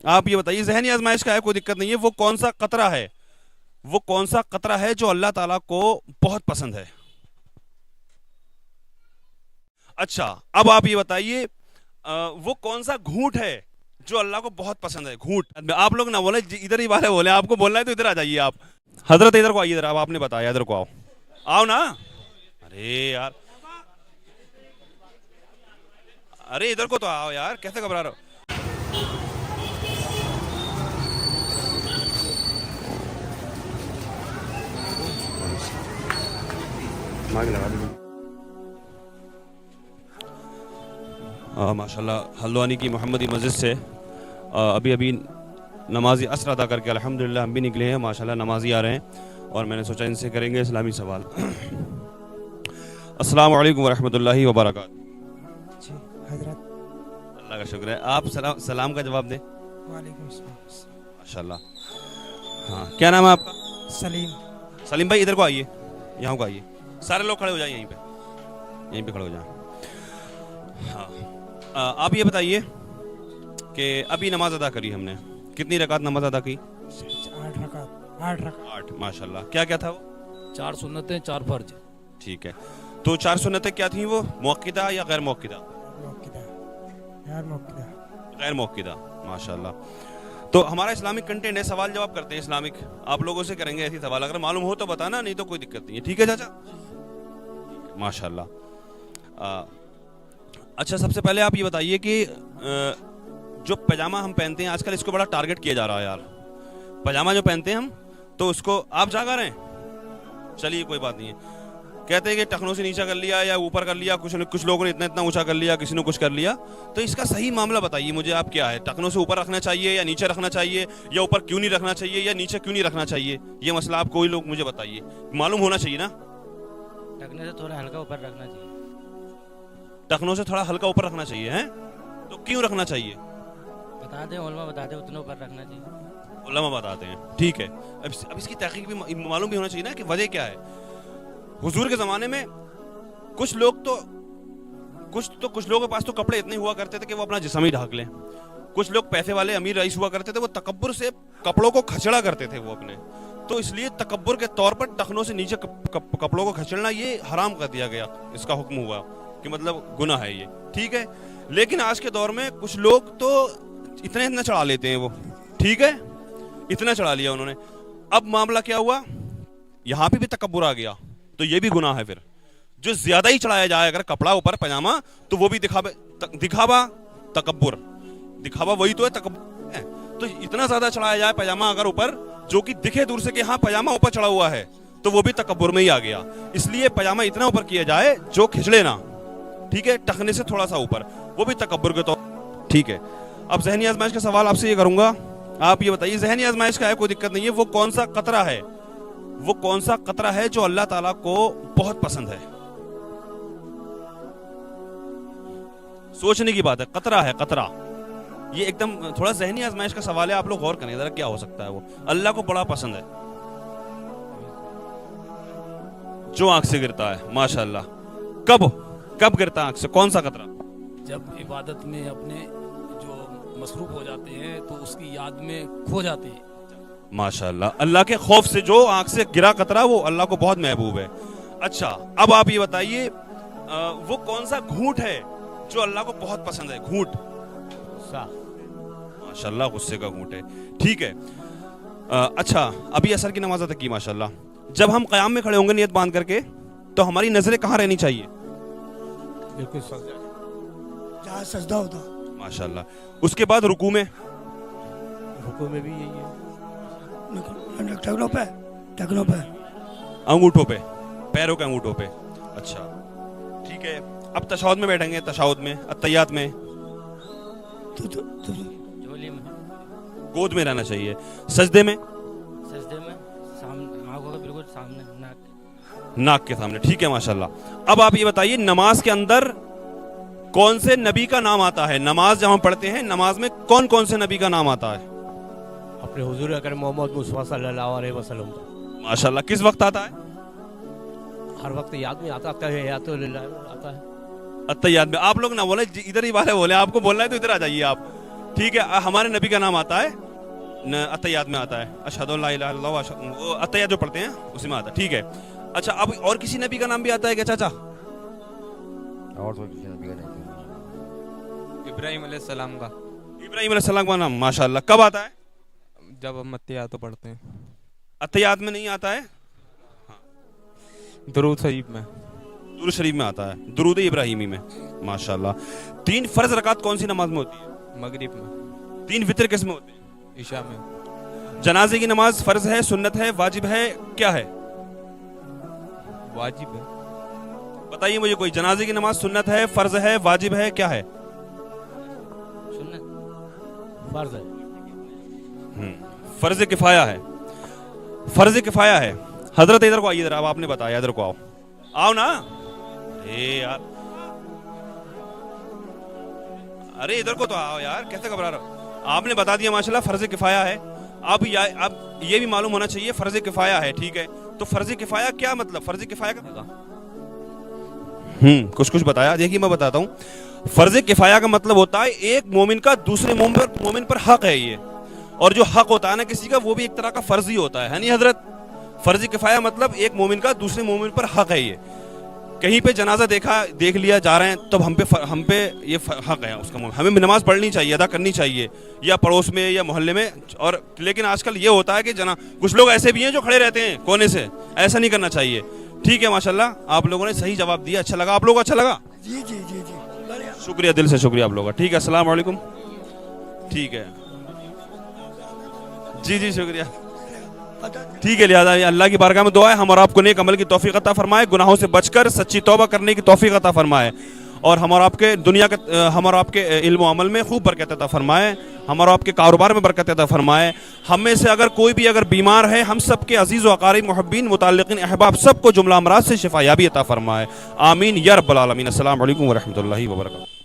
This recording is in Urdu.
آپ یہ بتائیے ذہنی آزمائش کا ہے، کوئی دقت نہیں ہے، وہ کون سا قطرہ ہے، وہ کون سا قطرہ ہے جو اللہ تعالیٰ کو بہت پسند ہے؟ اچھا اب آپ یہ بتائیے وہ کون سا گھونٹ ہے جو اللہ کو بہت پسند ہے؟ گھونٹ آپ لوگ نہ بولے، ادھر ہی والے بولے، آپ کو بولنا ہے تو ادھر آ جائیے آپ. حضرت ادھر کو آئیے، ادھر آپ نے بتایا، ادھر کو آؤ، آؤ نا. ارے یار، ارے ادھر کو تو آؤ یار، کیسے گھبرا رہے ہو؟ ماشاء اللہ ہلدوانی کی محمدی مسجد سے ابھی نمازی عصر ادا کر کے الحمدللہ ہم بھی نکلے ہیں. ماشاءاللہ نمازی آ رہے ہیں اور میں نے سوچا ان سے کریں گے اسلامی سوال. السلام علیکم ورحمۃ اللہ وبرکاتہ. جی حضرت. اللہ کا شکر ہے. آپ سلام کا جواب دیں. وعلیکم السلام. ماشاءاللہ. ہاں کیا نام ہے آپ کا؟ سلیم. سلیم بھائی ادھر کو آئیے، یہاں کو آئیے، سارے لوگ کھڑے ہو جائیں، یہیں پہ کھڑے ہو جائیں. ہاں آپ یہ بتائیے کہ ابھی نماز ادا کری ہم نے، کتنی رکعت نماز ادا کی؟ 8 رکعت. 8 رکعت. 8. ماشاءاللہ. کیا کیا تھا وہ؟ 4 سنتیں 4 فرض. ٹھیک ہے. تو 4 سنتیں کیا تھیں وہ؟ موقدہ یا غیر موقدہ؟ غیر موقدہ. ماشاءاللہ. تو ہمارا اسلامک کنٹینٹ ہے، سوال جواب کرتے ہیں اسلامک. آپ لوگوں سے کریں گے ایسی سوال، اگر معلوم ہو تو بتانا، نہیں تو کوئی دقت نہیں ہے. ٹھیک ہے چاچا؟ ماشاءاللہ. اچھا سب سے پہلے آپ یہ بتائیے کہ جو پاجامہ ہم پہنتے ہیں آج کل، اس کو بڑا ٹارگٹ کیا جا رہا ہے یار. پاجامہ جو پہنتے ہیں ہم، تو اس کو آپ جاگا رہے ہیں، چلیے کوئی بات نہیں ہے. کہتے ہیں کہ ٹخنوں سے نیچا کر لیا یا اوپر کر لیا، کچھ لوگوں نے اتنا اونچا کر لیا، کسی نے کچھ کر لیا. تو اس کا صحیح معاملہ بتائیے مجھے آپ، کیا ہے؟ ٹخنوں سے اوپر رکھنا چاہیے یا نیچے رکھنا چاہیے، یا اوپر کیوں نہیں رکھنا چاہیے یا نیچے کیوں نہیں رکھنا چاہیے؟ یہ مسئلہ آپ کوئی لوگ مجھے بتائیے، معلوم ہونا چاہیے نا. ٹکنے سے تھوڑا ہلکا اوپر رکھنا چاہیے. ٹخنوں سے تھوڑا ہلکا اوپر رکھنا چاہیے ہیں؟ تو کیوں رکھنا چاہیے؟ بتا دیں، علماء بتاتے اتنا اوپر رکھنا چاہیے. علماء بتاتے ہیں. ٹھیک ہے. اب اس کی تحقیق بھی معلوم بھی ہونا چاہیے نا کہ وجہ کیا ہے. حضور کے زمانے میں کچھ لوگوں کے پاس تو کپڑے اتنے ہوا کرتے تھے کہ وہ اپنا جسم ہی ڈھانک لیں. کچھ لوگ پیسے والے امیر رئیس ہوا کرتے تھے، وہ تکبر سے کپڑوں کو کھچڑا کرتے تھے وہ اپنے. تو اس لیے تکبر کے طور پر ٹخنوں سے نیچے کپڑوں کو کھچڑنا یہ حرام کر دیا گیا، اس کا حکم ہوا کہ مطلب گناہ ہے یہ. ٹھیک ہے. لیکن آج کے دور میں کچھ لوگ تو اتنا چڑھا لیتے ہیں وہ. ٹھیک ہے، اتنا چڑھا لیا انہوں نے. اب معاملہ کیا ہوا، یہاں پہ بھی تکبر آ گیا، تو یہ بھی گناہ ہے. پھر جو زیادہ ہی چڑھایا جائے اگر کپڑا اوپر پاجامہ، تو وہ بھی دکھاوا تکبر. دکھاوا وہی تو ہے، تکبر ہے. تو اتنا زیادہ چڑھایا جائے پاجامہ اگر اوپر، جو کہ دکھے دور سے کہ ہاں پاجامہ اوپر چڑھا ہوا ہے، تو وہ بھی تکبر میں ہی آ گیا. اس لیے پاجامہ اتنا اوپر کیا جائے جو کھچڑے نا. ٹھیک ہے، ٹخنے سے تھوڑا سا اوپر، وہ بھی تکبر کے طور. ٹھیک ہے. اب ذہنی آزمائش کا سوال آپ سے یہ کروں گا، آپ یہ بتائیے ذہنی آزمائش کا ہے، کوئی دقت نہیں ہے، وہ کون سا قطرہ ہے، وہ کون سا قطرہ ہے جو اللہ تعالیٰ کو بہت پسند ہے؟ سوچنے کی بات ہے. قطرہ ہے، قطرہ. یہ ایک دم تھوڑا ذہنی آزمائش کا سوال ہے، آپ لوگ غور کریں ذرا، کیا ہو سکتا ہے وہ اللہ کو بڑا پسند ہے جو آنکھ سے گرتا ہے؟ ماشاءاللہ. کب گرتا ہے آنکھ سے؟ کون سا قطرہ؟ جب عبادت میں اپنے جو مصروف ہو جاتے ہیں تو اس کی یاد میں کھو جاتے ہیں. ماشاءاللہ. اللہ کے خوف سے جو آنکھ سے گرا قطرہ وہ اللہ کو بہت محبوب ہے. اچھا اب آپ یہ بتائیے وہ کون سا گھونٹ ہے جو اللہ کو بہت پسند ہے؟ گھونٹ. ماشاءاللہ غصے کا گھونٹ ہے. ٹھیک ہے. اچھا ابھی عصر کی نماز ادا کی ماشاءاللہ. جب ہم قیام میں کھڑے ہوں گے نیت باندھ کر کے، تو ہماری نظریں کہاں رہنی چاہیے؟ بالکل جہاں سجدہ ہوتا. ماشاءاللہ. اس کے بعد رکوع میں بھی یہی ہے، ٹکنوں پہ، انگوٹھوں پہ، پیروں کے انگوٹھوں پہ. اچھا ٹھیک ہے. اب تشہد میں بیٹھیں گے، تشہد میں، اتحیات میں جھولی میں، گود میں رہنا چاہیے. سجدے میں آنکھوں کے بالکل سامنے، ناک کے سامنے. ٹھیک ہے ماشاءاللہ. اب آپ یہ بتائیے نماز کے اندر کون سے نبی کا نام آتا ہے؟ نماز جب ہم پڑھتے ہیں، نماز میں کون سے نبی کا نام آتا ہے؟ اپنے حضور اکرم محمد مصطفیٰ صلی اللہ علیہ وسلم. ماشاءاللہ. کس وقت آتا ہے؟ ہر وقت یاد میں آتا ہے، یاد تو للہ آتا ہے. اتحیات میں. آپ لوگ نہ بولے، ادھر ہی والے بولے، آپ کو بولنا ہے تو ادھر آ جائیے آپ. ٹھیک ہے ہمارے نبی کا نام آتا ہے عطیات میں آتا ہے اشہد ان لا الہ الا اللہ وہ عطیات جو پڑھتے ہیں اسی میں آتا ہے ٹھیک ہے اچھا اب اور کسی نبی کا نام بھی آتا ہے کیا چاچا اور تو کسی نبی کا نہیں ابراہیم علیہ السلام کا ابراہیم علیہ السلام کا نام ماشاءاللہ کب آتا ہے جب ہم عطیات پڑھتے ہیں عطیات میں نہیں آتا ہے درود شریف میں درود شریف میں آتا ہے درود ابراہیمی میں ماشاءاللہ 3 فرض رکعت کون سی نماز میں ہوتی ہے مغرب میں 3 وتر کس میں ہوتے ہیں عشاء میں جنازے کی نماز فرض ہے سنت ہے واجب ہے کیا ہے واجب ہے بتائیے مجھے کوئی جنازے کی نماز سنت ہے فرض ہے واجب ہے کیا ہے فرض ہے فرض کفایہ ہے فرض کفایہ ہے حضرت ادھر کو آئیے ذرا اب آپ نے بتایا ادھر کو آؤ نا یار ارے ادھر کو تو آؤ یار کیسے گھبرا رہا ہو آپ نے بتا دیا ماشاءاللہ فرض کفایہ ہے اب یہ بھی معلوم ہونا چاہیے فرض کفایہ ہے ٹھیک ہے تو فرض کفایہ کیا مطلب فرض کفایہ کا کچھ بتایا دیکھیے میں بتاتا ہوں فرض کفایہ کا مطلب ہوتا ہے ایک مومن کا دوسرے مومن پر حق ہے یہ اور جو حق ہوتا ہے نا کسی کا وہ بھی ایک طرح کا فرض ہی ہوتا ہے نہیں حضرت فرض کفایہ مطلب ایک مومن کا دوسرے مومن پر حق ہے یہ کہیں پہ جنازہ دیکھ لیا جا رہے ہیں تب ہم پہ یہ حق ہے اس کا ہمیں نماز پڑھنی چاہیے ادا کرنی چاہیے یا پڑوس میں یا محلے میں اور لیکن آج کل یہ ہوتا ہے کہ کچھ لوگ ایسے بھی ہیں جو کھڑے رہتے ہیں کونے سے ایسا نہیں کرنا چاہیے ٹھیک ہے ماشاءاللہ آپ لوگوں نے صحیح جواب دیا اچھا لگا آپ لوگوں کو اچھا لگا جی جی جی جی شکریہ دل سے شکریہ آپ لوگوں کا ٹھیک ہے السلام علیکم ٹھیک ہے جی شکریہ ٹھیک ہے لہٰذا اللہ کی بارگاہ میں دعا ہے ہم اور آپ کو نیک عمل کی توفیق عطا فرمائے گناہوں سے بچ کر سچی توبہ کرنے کی توفیق عطا فرمائے اور ہم اور آپ کے ہم اور آپ کے علم و عمل میں خوب برکت عطا فرمائے ہم اور آپ کے کاروبار میں برکت عطا فرمائے ہم میں سے اگر کوئی بھی اگر بیمار ہے ہم سب کے عزیز و اقارب محبین متعلقین احباب سب کو جملہ امراض سے شفا یابی عطا فرمائے آمین یا رب العالمین السلام علیکم ورحمۃ اللہ وبرکاتہ